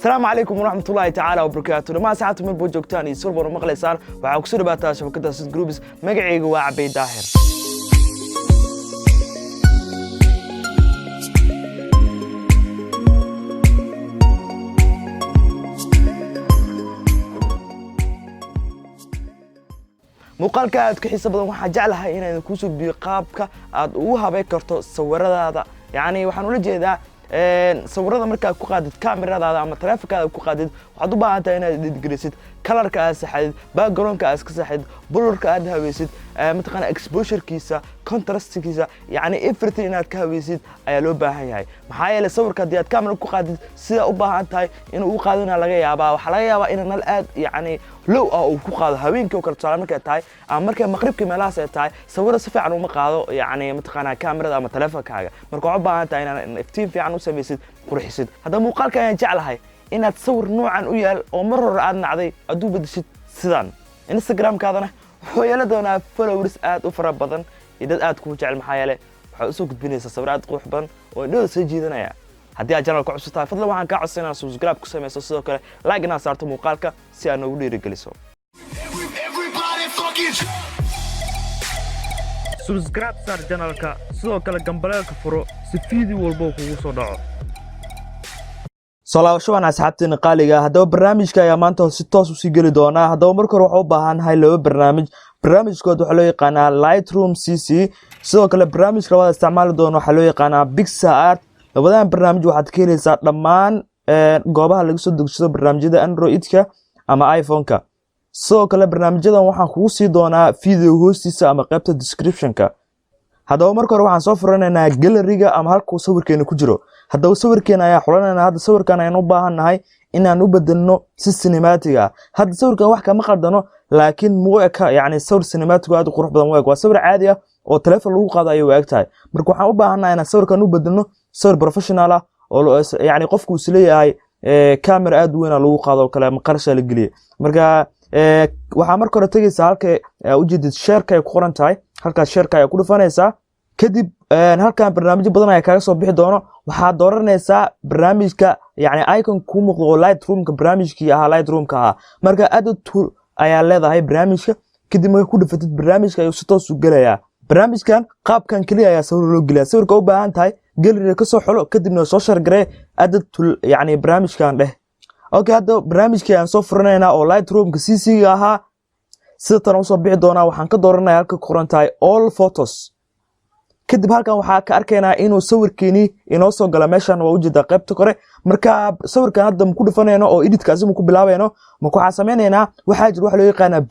السلام عليكم ورحمة الله تعالى وبركاته لما ساعتكم من بوجوكتان يسولبون ومقليسان waxaa ku soo dhawaataa shabakada Sid Groups magacaygu waa Cabay Daahir muuqaalka aad ka xiiso badan waxaan jeclahay inaan ku soo biyo qaabka aad ugu habeyn karto sawiradaada yani waxaan ula jeedaa sawirada marka ku qaadid kameradaada ama taleefankaada ku qaadid waxaad u baahan tahay inaad edit colorka aad saxid backgroundka aad ka saxid blurka aad haweysid mataqana exposurekiisa contrastkiisa yani everything inaad ka haweysid ayaa loo baahan yahay maxaa yeelay sawirka hadii aad camera ku qaadid sida u baahan tahay inuu u qaadana laga yaabaa waxa laga yaabaa in nal aad yani low uu ku qaado haweenka oo kala tusaale markay tahay ama markay maqribka meelahaas ay tahay sawirada si fiican uma qaado yani mataqana kamerada ama taleefankaaga marka waxaad u baahan tahay inaad iftiin fiican u sameysid qurxisid hada muuqaalka ayaan jeclahay inaad sawir noocan u yaal oo mar hore aad nacday aad u bedeshid sidan Instagram-kaadana wuxuu yeelan doonaa followers aad u fara badan iyo dad aad ku jecel maxaa yeelay waxa u soo gudbinaysaa sawir aad qurux badan oo indhada soo jiidanaya haddii aad channel-ka cusub tahay fadlan waxaan kaa codsanaa inaad subscribe ku sameyso sidoo kale like inaad saarto muuqaalka si aad noogu dhiirigeliso subscribe saar channel-ka sidoo kale gambaleelka furo si video walba kugu soo dhaco salaam asxaabteena qaaliga hadaba barnaamijka ayaa maanta si toos u sii gali doona hadaba marka hore waxa u baahannahay laba barnaamijkood waxa loo yaqaanaa Lightroom CC sidoo kale barnaamijka wada isticmaali doono waxa loo yaqaanaa PixArt labadan barnaamij waxaad ka helaysaa dhammaan goobaha laga soo degsado barnaamijyada Android-ka ama iPhone-ka sidoo kale barnaamijyadan waxaan kugu sii doonaa video hoostiisa ama qaybta description-ka hadaba marka hore waxaan soo furanaynaa gallery-ga ama halka sawirkeena ku jiro hadaba sawirkeena ayaa xulanaynaa hadda sawirkan ayaan u baahannahay inaan u bedelno si cinematic ah hadda sawirkan wax kama qaldano laakiin muuqaalka yani sawir cinematic aad u qurux badan waa sawir caadi ah oo telefoon lagu qaado ayuu eegtahay marka waxaan u baahannahay inaan sawirkan u bedelno sawir professional ah oo yani qofku uu leeyahay camera aad weyn lagu qaado kale ama qarsha la geliyo marka waxaa marka hore tagaysaa halka u jeedid share-ka ay ku qoran tahay halka share-ka ay ku dhufanaysaa kadib halkan barnaamijyo badan ayaa kaaga soo bixi doono waxaad dooranaysaa barnaamijka yani icon ku muuqdo oo Lightroom-ka barnaamijkii ahaa Lightroom-ka ahaa marka add tool ayaa leedahay barnaamijka kadib marka ku dhufatid barnaamijka ayuu si toos u galayaa barnaamijkan qaabkan kaliya ayaa sawir loo geliyaa sawirka u baahan tahay gallery ka soo xulo kadibna soo share garee add tool yani barnaamijkan dheh okay hadda barnaamijkii aan soo furanaynaa oo Lightroom-ka CC-ga ahaa sida tan u soo bixi doona waxaan ka dooranayaa halka ku qoran tahay all photos kadib halkan waxaa ka arkaynaa inuu sawirkeeni inoo soo gala meeshan waa u jeedaa qaybta kore marka sawirkan hadda ku dhufanayno oo edit-kaasi ku bilaabayno marka waxaan sameeynaa waxa jira wax loo yaqaan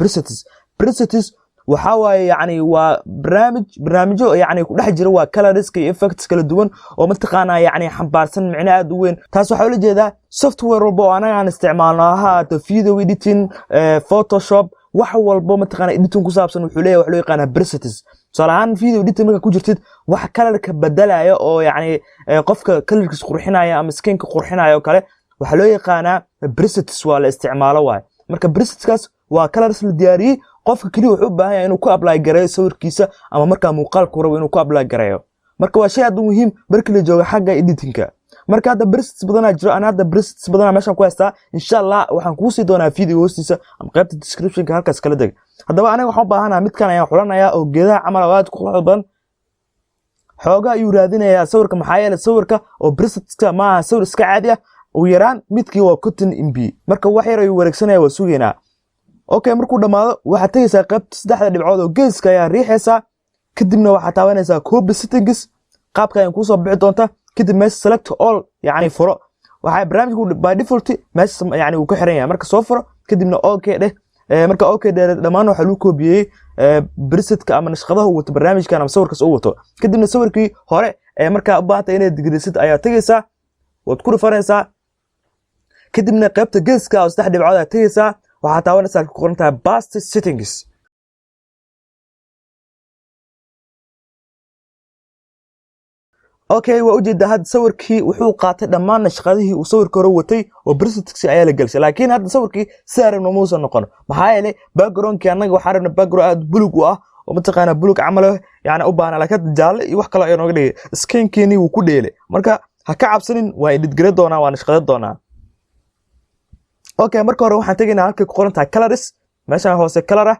presets waxa waaye yani waa barnaamijyo yani ku dhex jira waa colors iyo effects kala duwan oo mataqaana yani xambaarsan macna aad u weyn taas waxa la jeedaa software walba oo anaga aan isticmaalno ahaa video editing Photoshop wax walba mataqaana editing ku saabsan wuxuu leeyahay wax loo yaqaan presets salahan video editing marka ku jirtid wax colorka bedelayo oo yani qofka colorkiisa qurxinaya ama skinka qurxinaya oo kale waxa loo yaqaanaa presets waa la isticmaalo waay marka presetskaas waa colors la diyaariyay qofka kaliya wuxuu u baahan yahay inuu ku apply gareeyo sawirkiisa ama marka muuqaalku rabo inuu ku apply gareeyo marka waa shay aad u muhiim marka la joogo xagga editingka marka hadda presets badan jiro ana hadda presets badan meeshan ku haystaa insha Allah waxaan ku sii doonaa video hoostiisa ama qaybta description-ka halkaas kala dag hadaba aniga waxaan u baahanahay midkan ayaan xulanayaa oo geedaha camal aad ku qurux badan xooga ayuu raadinayaa sawirka maxaa yeelay sawirka oo presetska ma aha sawir iska caadi ah ugu yaraan midkii waa 50 MB marka wax yar ayuu wareegsanaya waa sugeynaa okay markuu dhamaado waxaad tagaysaa qaybta saddexda dhibcood oo geeska ayaa riixaysaa kadibna waxaad taabanaysaa copy settings qaabka ay ku soo bixi doonta kadib meesha select all yani furo waxa barnaamijku by default meesha yani uu ka xiran yahay marka soo furo kadibna okay dheh marka okay dhamaan waxa lagu koobiyay presetka ama nashqadaha uu wato barnaamijkan ama sawirkaas uu wato kadibna sawirkii hore marka u baahatay inaad digrisid ayaa tagaysaa waad ku dhufanaysaa kadibna qaybta geeska oo saddex dhibcood ayaa tagaysaa waxaad taabanaysaa ku qoran tahay past settings okay waa u jeedaa had sawirkii wuxuu qaatay dhammaan nashqadihii uu sawirka hore watay oo presets ayaa la galshay laakiin hadda sawirkii saaran ma uusan noqon maxaa yeelay background-kii anaga waxaan rabnaa background aad bulug u ah oo mataqaana bulug camal yani u baahan laakiin jaalle iyo wax kale ay nooga dhigay skin-keeni wuu ku dheelay marka ha ka cabsanin waa edit gare doonaa waa nashqada doonaa okay marka hore waxaan tegaynaa halka ku qoran tahay colors meeshan hoose color ah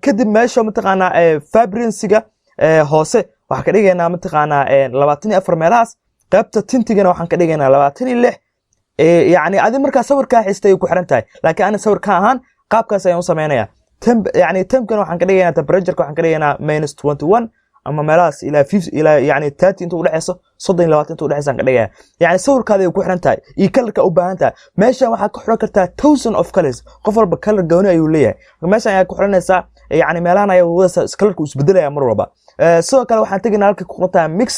kadib meesha mataqaana vibrancy-ga hoose waxaan ka dhigaynaa mataqaana 24 meelahaas qaybta tintigana waxaan ka dhigaynaa 26 يعني ادي marka sawirka xistay ku xiran tahay laakiin ana sawirka ahaan qaabkaas ayaan u sameeynaa يعني tempkan waxaan ka dhigaynaa temperature waxaan ka dhigaynaa -21 ama meelahaas ilaa 50 ilaa yani 30 inta u dhaxayso 32 inta u dhaxayso aan ka dhigayaa yani sawirkaada ay ku xiran tahay iyo colorka u baahan tahay meeshan waxaa ku xiran kartaa thousand of colors qof walba color gooni ayuu leeyahay meeshan ayaa ku xiranaysaa yani meelahan ayaa wada colorka u isbedelaya mar walba sidoo kale waxaan tegaynaa halka ku qoran tahay mix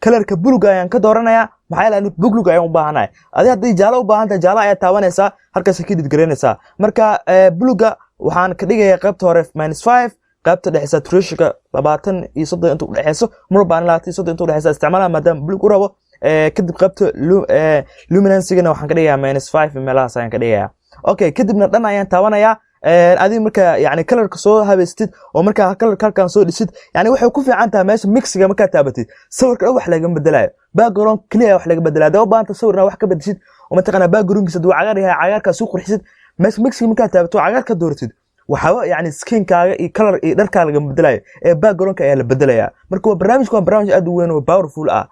colorka buluga ayaan ka dooranayaa maxay la buluga ayaan u baahanahay adii hadii jaalo u baahan tahay jaalo ayaa taabanaysaa halkaas ka did gareynaysaa marka buluga waxaan ka dhigayaa qaybta hore -5 qaybta dhexeysa saturation-ka 20 iyo 30 inta u dhaxayso mar baan 20 30 inta u dhaxaysa isticmaalaa maadaama bulug u rabo kadib qaybta luminance-gana waxaan ka dhigayaa -5 meelahaas ayaan ka dhigayaa okay kadibna dhan ayaan taabanayaa adii marka yani colorka soo habeystid oo marka colorka halkan soo dhisid yani waxay ku fiican tahay meesha mixiga marka taabatid sawirka wax laga bedelayo background clear wax laga bedelayo daba baanta sawirna wax ka bedeshid oo mataqana background-kiisa duu cagaar yahay cagaarka soo qurxid meesha mixiga marka taabato cagaarka dooratid waxa yani skin-kaaga iyo color iyo dharkaaga laga bedelayo background-ka ayaa la bedelayaa marka waa barnaamij aad u weyn oo powerful ah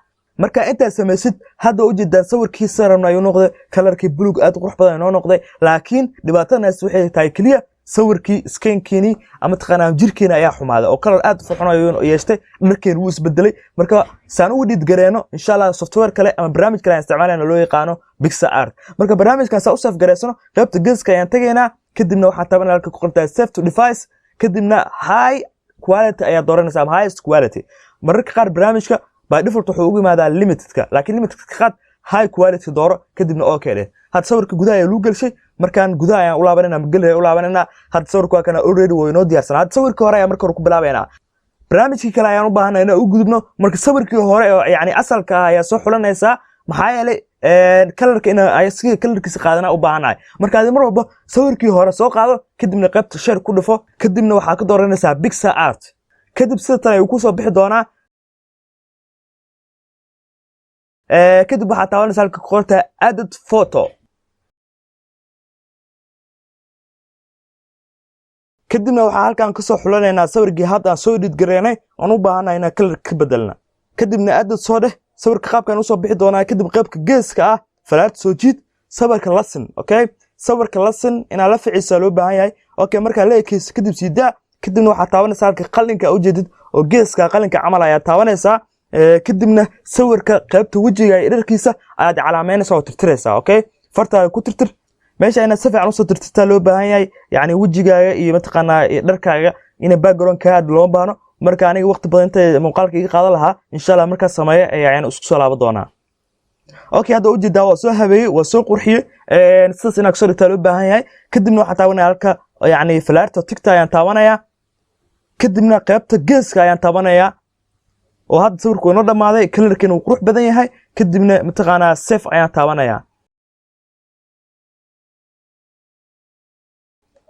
marka inta sameeysid hadda u jeedaan sawirkiisa rabnaa inuu noqdo colorkii blue aad qurux badan inoo noqday laakiin dhibaatadaas waxay tahay kaliya sawirkii skin-kiini ama taqaanaa jirkiina ayaa xumaaday oo color aad fuuxanayo yeeshtay dharkeen wuu isbedelay marka saan u dhid gareeno insha Allah software kale ama barnaamij kale aan isticmaalayna loo yaqaano PixArt marka barnaamijkan saa u saf gareysano qaybta geeska ayaan tagaynaa kadibna waxaan taabanaa halka ku qortay save to device kadibna high quality ayaa dooranaysaa ama highest quality mararka qaar barnaamijka by default wuxuu ugu yimaadaa limitedka laakiin limitedka qaad high quality dooro kadibna okay leh had sawirka gudaha ayaa lagu galshay markaan gudaha ayaan u laabanayna magalay u laabanayna had sawirku waa kana already way noo diyaarsan had sawirka hore ayaa marka hore ku bilaabayna barnaamijkii kale ayaan u baahanay inaan u gudubno marka sawirkii hore yani asalka ayaa soo xulanaysaa maxaa yeelay colorka ina ay si colorkiisa qaadana u baahanahay marka aad mar walba sawirkii hore soo qaado kadibna qaybta share ku dhufo kadibna waxa ka dooranaysaa PixArt kadib sida tan ay ku soo bixi doonaa kadib waxaa taabanaysaa halka ku qorta added photo kadibna waxaa halkan ka soo xulanaynaa sawirkii hadda aan soo edit gareynay aan u baahanahay inaan color ka bedelna kadibna added soo dheh sawirka qaabkan u soo bixi doonaa kadib qaybka geeska ah falaad soo jiid sawirka lesson okay sawirka lesson ina la ficiisa loo baahan yahay okay marka la ekeys kadib siidaa kadibna waxaa taabanaysaa halka qalinka u jeedid oo geeska qalinka camal ayaa taabanaysaa kadibna sawirka qaybta wajiga iyo dharkiisa aad calaameynaysaa oo tirtiraysaa okay farta ku tirtir meesha ina si fiican u soo tirtirtaa loo baahan yahay yani wajigaaga iyo mataqaana dharkaaga ina background ka aad loo baahno marka aniga waqti badan inta muuqaalka iga qaadan lahaa insha Allah marka sameeyo ayaan isku soo laaban doonaa okay hadda u jeedaa waa soo habeeyay waa soo qurxiyay sidaas ina soo dhigtaa loo baahan yahay kadibna waxa taabanaya halka yani flaarta tigta ayaan taabanaya kadibna qaybta geeska ayaan taabanaya oo hadda sawirku inoo dhamaaday colorkiina uu qurux badan yahay kadibna mataqaana save ayaan taabanaya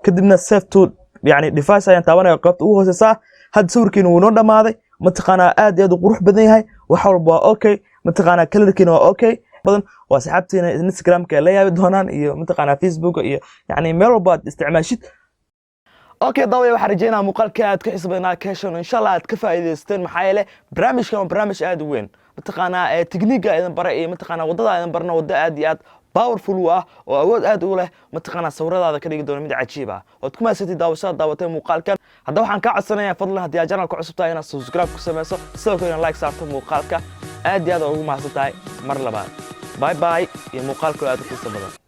kadibna save to yani device ayaan taabanaya qaybta ugu hooseysa hadda sawirkiina uu inoo dhamaaday mataqaana aad iyo aad qurux badan yahay wax walba waa okay mataqaana colorkiina waa okay badan waa saxaabtiina Instagram-ka la yaabi doonaan iyo mataqaana Facebook iyo yani meel walba aad isticmaashid okay daway waxaan rajeynaa muuqaalka aad ka xisbeenaa ka hesho insha Allah aad ka faa'iideysteen maxaa yeelay barnaamijkan barnaamij aad u weyn mataqaana tekniiga idan bara iyo mataqaana wadada idan barna wada aad iyo aad powerful ah oo awood aad u leh mataqaana sawiradaada ka dhigi doona mid cajiib ah oo kuma sii daawatay muuqaalkan hadda waxaan ka codsanayaa fadlan haddii aad channelka cusub tahay inaad subscribe ku sameyso sidoo kale like saarto muuqaalka aad iyo aad ugu mahadsantahay mar labaad bye bye iyo muuqaalka aad u xiiso badan